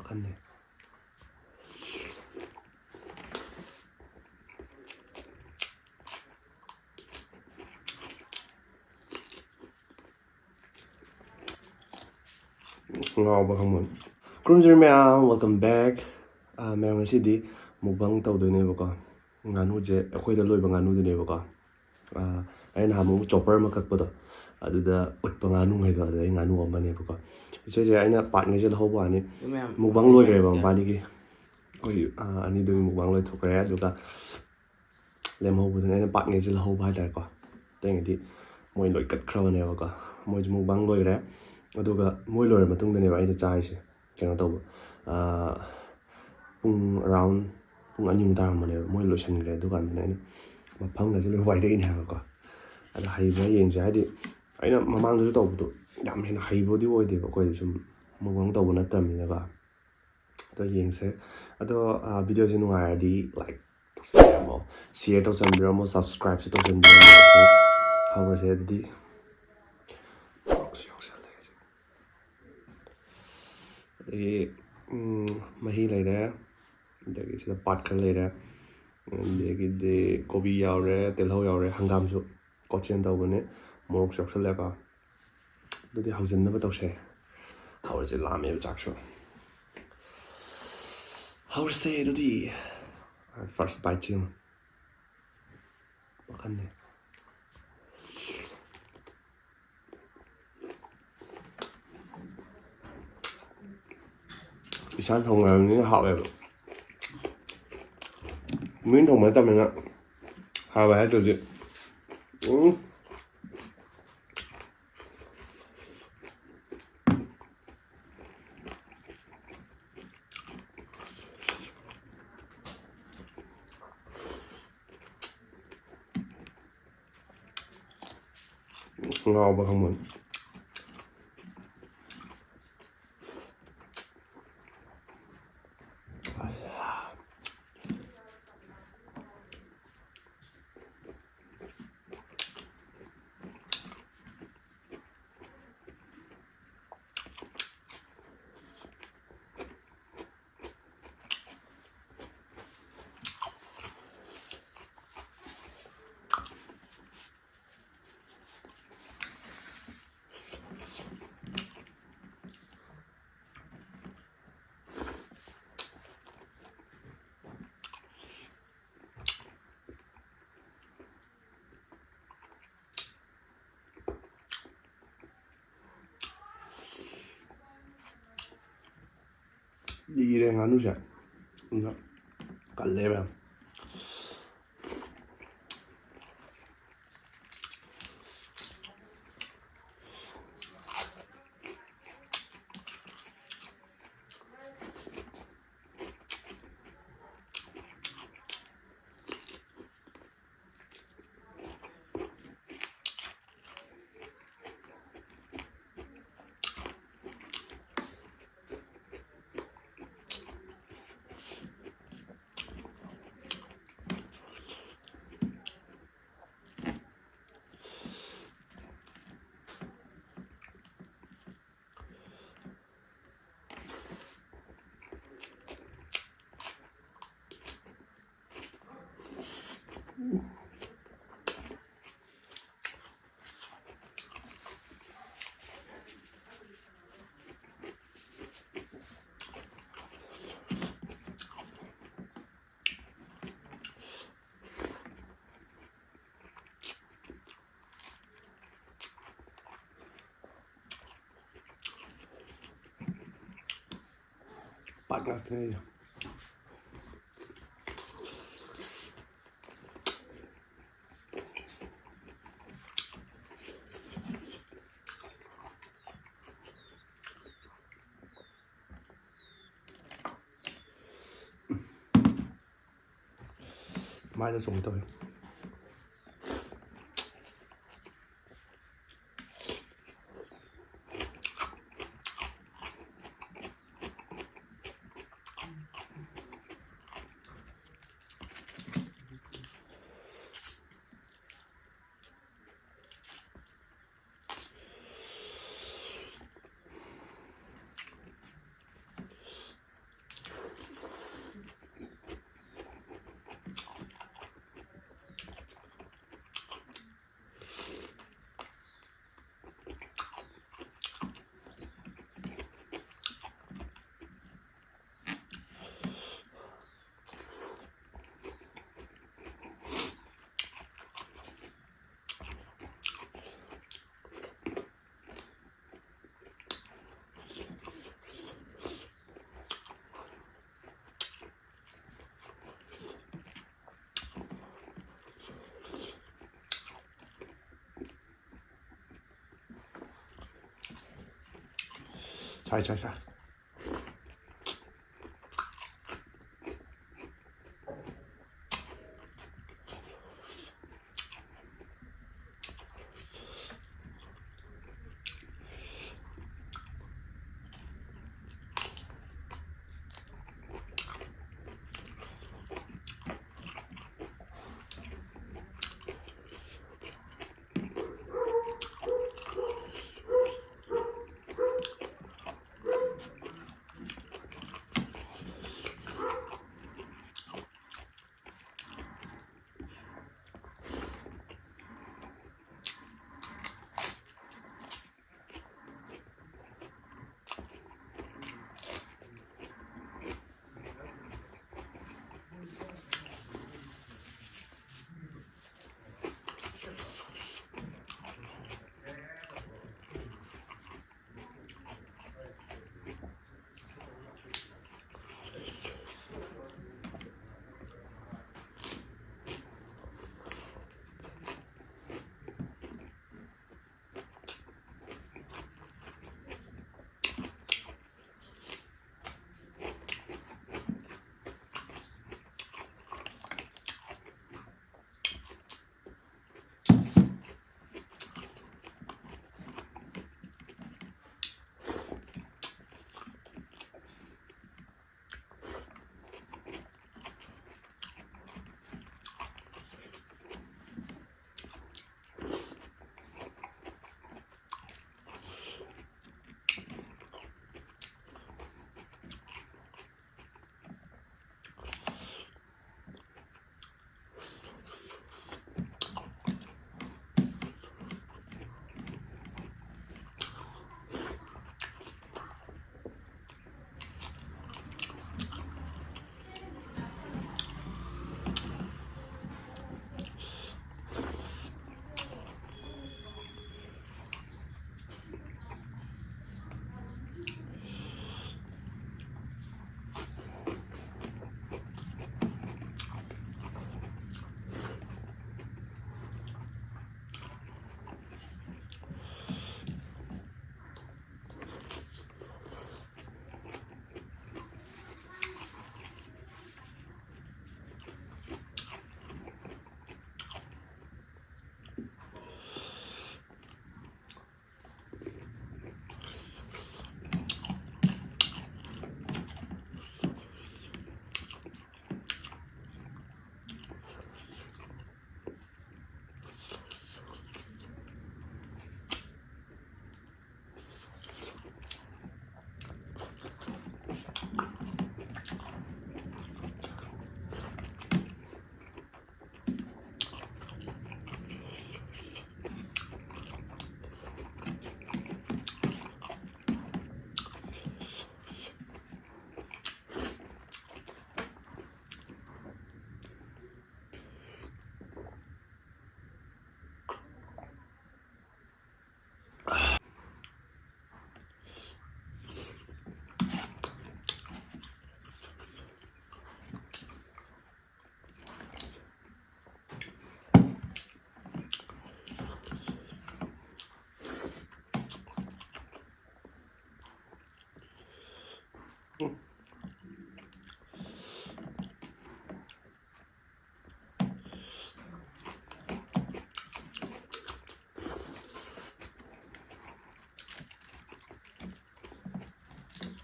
ꯃꯈꯜꯅꯦ. ꯉꯥꯎꯕ ꯈꯪꯕꯅꯤ. ꯈꯨꯔꯨꯝꯖꯔꯤ ꯃꯌꯥꯝ, welcome bag. ꯃꯌꯥꯝ ꯉꯁꯤꯗꯤ ꯃꯨꯛꯕꯥꯡ ꯇꯧꯗꯣꯏꯅꯦꯕꯀꯣ. ꯉꯥꯅꯨꯁꯦ ꯑꯩꯈꯣꯏꯗ ꯂꯣꯏꯕ ꯉꯥꯅꯨꯗꯨꯅꯦꯕꯀꯣ. ꯑꯩꯅ ꯅꯍꯥꯟꯃꯨꯛ ꯆꯣꯄꯔ ꯑꯃ ꯀꯛꯄꯗꯣ ꯑꯗꯨꯗ ꯎꯠꯄ ꯉꯥꯅꯨꯉꯩꯗꯣ ꯑꯗꯨꯗꯩ ꯉꯥꯅꯨ ꯑꯃꯅꯦꯕꯀꯣ. ꯏꯆꯦꯁꯦ ꯑꯩꯅ ꯄꯥꯔꯠꯉꯩꯁꯦ ꯂꯧꯍꯧꯕ ꯋꯥꯅꯤ. ꯃꯨꯛꯕꯥꯡ ꯂꯣꯏꯈ꯭ꯔꯦꯕ ꯃꯕꯥꯅꯤꯒꯤ. ꯑꯩꯈꯣꯏ ꯑꯅꯤꯗꯨꯒꯤ ꯃꯨꯛꯕꯥꯡ ꯂꯣꯏꯊꯣꯛꯈ꯭ꯔꯦ. ꯑꯗꯨꯒ ꯂꯦꯝꯍꯧꯕꯗꯨꯅ ꯑꯩꯅ ꯄꯥꯔꯠꯉꯩꯁꯦ ꯂꯧꯍꯧꯕ ꯍꯥꯏꯇꯥꯔꯦꯀꯣ. ꯑꯇꯩꯉꯩꯗꯤ ꯃꯣꯏ ꯂꯣꯏ ꯀꯠꯈ꯭ꯔꯕꯅꯦꯕꯀꯣ. ꯃꯣꯏꯁꯨ ꯃꯨꯛꯕꯥꯡ ꯂꯣꯏꯈ꯭ꯔꯦ. ꯑꯗꯨꯒ ꯃꯣꯏ ꯂꯣꯏꯔ ꯃꯇꯨꯡꯗꯅꯦꯕ ꯑꯩꯅ ꯆꯥꯔꯤꯁꯦ. ꯀꯩꯅꯣ ꯇꯧꯕ ꯄꯨꯡ ꯑꯔꯥꯎꯟ ꯄꯨꯡ 2ꯃꯨꯛ ꯇꯥꯔꯝꯕꯅꯦꯕ ꯃꯣꯏ ꯂꯣꯏꯁꯤꯟꯈ꯭ꯔꯦ. ꯑꯗꯨꯀꯥꯟꯗꯅꯦ ꯑꯩꯅ ꯃꯐꯝꯒꯁꯦ ꯂꯣꯏ ꯋꯥꯏꯔꯛꯏꯅꯦ ꯍꯥꯏꯕꯀꯣ. ꯑꯗꯣ ꯍꯩꯕ꯭ꯔꯥ ꯌꯦꯡꯁꯦ. ꯍꯥꯏꯗꯤ ꯑꯩꯅ ꯃꯃꯥꯡꯗꯁꯨ ꯇꯧꯕꯗꯣ ꯌꯥꯝ ꯍꯦꯟꯅ ꯍꯩꯕꯗꯤ ꯑꯣꯏꯗꯦꯕ. ꯑꯩꯈꯣꯏꯗꯤ ꯁꯨꯝ ꯃꯨꯛꯕꯥꯡ ꯇꯧꯕ ꯅꯠꯇꯕꯅꯤꯅꯀꯣ. ꯑꯗꯣ ꯌꯦꯡꯁꯦ. ꯑꯗꯣ ꯚꯤꯗꯤꯑꯣꯁꯦ ꯅꯨꯡꯉꯥꯏꯔꯗꯤ ꯂꯥꯏꯛ ꯇꯧꯁꯟꯕꯤꯔꯝꯃꯣ, ꯁꯤꯌꯔ ꯇꯧꯁꯟꯕꯤꯔꯝꯃꯣ, ꯁꯕꯁꯀ꯭ꯔꯥꯏꯕꯁꯨ ꯇꯧꯁꯟꯕꯤꯔꯝꯃꯣ. ꯍꯧꯔꯁꯦ ꯑꯗꯨꯗꯤ. ꯑꯗꯒꯤ ꯃꯍꯤ ꯂꯩꯔꯦ, ꯑꯗꯒꯤ ꯁꯤꯗ ꯄꯥꯠ ꯈꯔ ꯂꯩꯔꯦ, ꯑꯗꯒꯤꯗꯤ ꯀꯣꯕꯤ ꯌꯥꯎꯔꯦ, ꯇꯤꯜꯍꯧ ꯌꯥꯎꯔꯦ, ꯍꯪꯒꯥꯝꯁꯨ ꯀꯣꯠꯆꯦꯟ ꯇꯧꯕꯅꯦ, ꯃꯣꯔꯣꯛꯁꯨ ꯌꯥꯎꯁꯜꯂꯦꯀꯣ. ꯑꯗꯨꯗꯤ ꯍꯧꯖꯤꯟꯅꯕ ꯇꯧꯁꯦ. ꯍꯧꯔꯁꯦ, ꯂꯥꯝꯃꯦꯕ ꯆꯥꯛꯁꯨ. ꯍꯧꯔꯁꯦ ꯑꯗꯨꯗꯤ. ꯐꯥꯔꯁ ꯕꯥꯏꯠꯁꯤ ꯃꯈꯜꯅꯦ. ꯏꯁꯥꯅ ꯊꯣꯡꯉꯕꯅꯤꯅ ꯍꯥꯎꯋꯦꯕ. ꯃꯤꯅ ꯊꯣꯡꯕ ꯅꯠꯇꯕꯅꯤꯅ ꯍꯥꯎꯋꯦ ꯍꯥꯏꯗ꯭ꯔꯗꯤ ꯉꯥꯎꯕ ꯈꯪꯕꯅꯤ. ꯂꯤꯔꯦ ꯉꯥꯅꯨꯁꯦ. ꯑꯗꯨꯅ ꯀꯜꯂꯦꯕ ꯌꯥꯝ. ꯄꯥꯠ ꯉꯥꯛꯇꯅꯦ. ꯃꯥꯏꯗ ꯆꯣꯡꯒꯦ ꯇꯧꯋꯦ. ใช่ใช่ใช่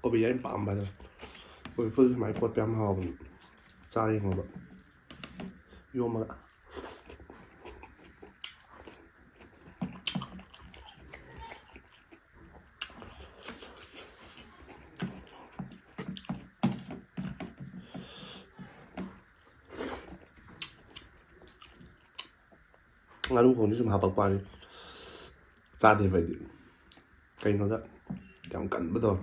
我比人棒吧的，我不是买过边好炸一个吧，有吗？nganu kung ni sum habak pa ni sa de ba di kai no da yang kan ba do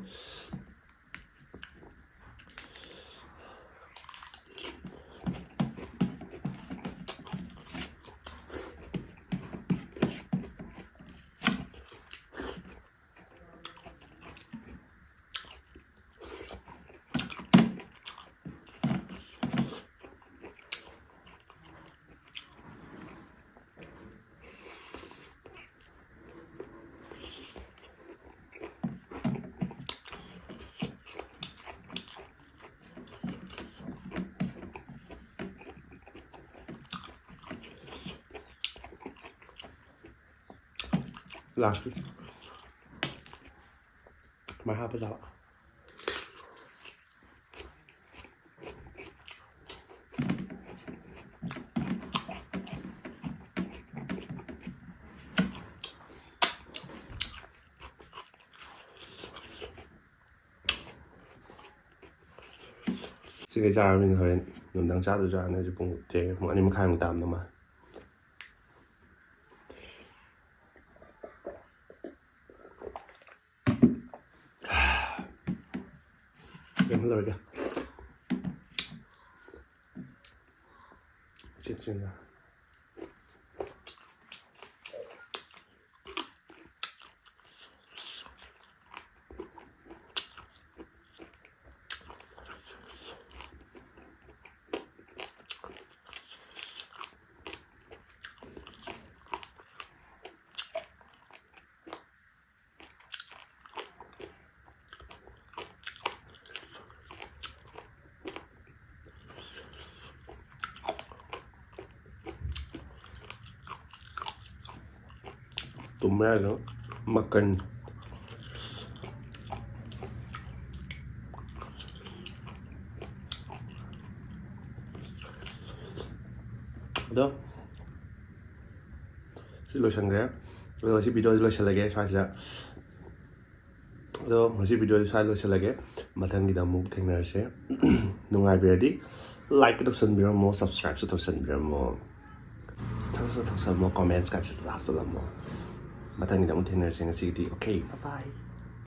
ꯂꯥꯁꯀꯤ ꯃꯥꯏ ꯍꯥꯞꯄ ꯆꯥꯕ ꯁꯤꯒꯩ ꯆꯥꯔꯕꯅꯤꯅ ꯍꯣꯔꯦꯟ ꯅꯨꯡꯗꯥꯡ ꯆꯥꯗꯁꯨ ꯆꯥꯔꯅꯤ ꯍꯧꯖꯤꯛ ꯄꯨꯡ ꯊꯦꯡꯉꯦ ꯄꯨꯡ 2:30 ꯇꯥꯝꯗ ꯃꯥꯜꯂꯦ ꯀꯩꯅꯣ ꯂꯣꯏꯔꯒ ꯆꯤꯟ tumma yaano makan ꯑꯗꯣ ꯁꯤ ꯂꯣꯏꯁꯟꯈ꯭ꯔꯦ ꯑꯗꯣ ꯉꯁꯤ ꯚꯤꯗꯤꯑꯣꯁꯤ ꯂꯣꯏꯁꯤꯜꯂꯒꯦ ꯁ꯭ꯋꯥꯏꯁꯤꯗ ꯑꯗꯣ ꯉꯁꯤ ꯚꯤꯗꯤꯑꯣꯁꯤ ꯁ꯭ꯋꯥꯏ ꯂꯣꯏꯁꯤꯜꯂꯒꯦ ꯃꯊꯪꯒꯤꯗ ꯑꯃꯨꯛ ꯊꯦꯡꯅꯔꯁꯦ ꯅꯨꯡꯉꯥꯏꯕꯤꯔꯗꯤ ꯂꯥꯏꯛꯀ ꯇꯧꯁꯟꯕꯤꯔꯝꯃꯣ ꯁꯕꯁꯀ꯭ꯔꯥꯏꯕꯁꯨ ꯇꯧꯁꯟꯕꯤꯔꯝꯃꯣ ꯊꯛꯁꯨ ꯊꯛꯁꯜꯂꯝꯃꯣ ꯀꯣꯃꯦꯟꯠꯁꯀ ꯍꯥꯞꯆꯜꯂꯝꯃꯣ ꯃꯊꯪꯒꯤꯗ ꯑꯃꯨꯛ ꯊꯦꯡꯅꯔꯁꯦ ꯉꯁꯤꯒꯤꯗꯤ ꯑꯣꯀꯦ ꯕꯥꯏ ꯕꯥꯏ